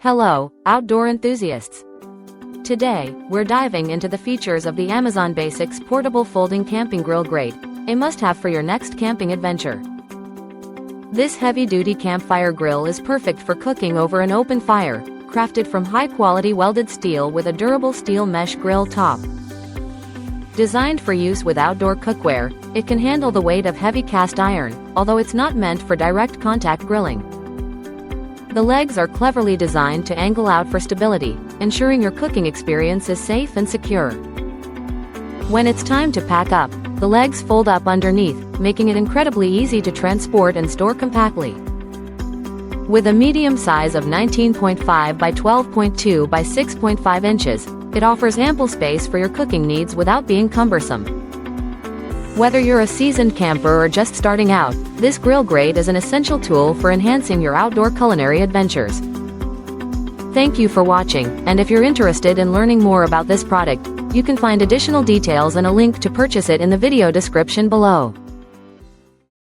Hello, outdoor enthusiasts. Today, we're diving into the features of the Amazon Basics Portable Folding Camping Grill Grate, a must-have for your next camping adventure. This heavy-duty campfire grill is perfect for cooking over an open fire, crafted from high-quality welded steel with a durable steel mesh grill top. Designed for use with outdoor cookware, it can handle the weight of heavy cast iron, although it's not meant for direct contact grilling. The legs are cleverly designed to angle out for stability, ensuring your cooking experience is safe and secure. When it's time to pack up, the legs fold up underneath, making it incredibly easy to transport and store compactly. With a medium size of 19.5 by 12.2 by 6.5 inches, it offers ample space for your cooking needs without being cumbersome. Whether you're a seasoned camper or just starting out, this grill grate is an essential tool for enhancing your outdoor culinary adventures. Thank you for watching, and if you're interested in learning more about this product, you can find additional details and a link to purchase it in the video description below.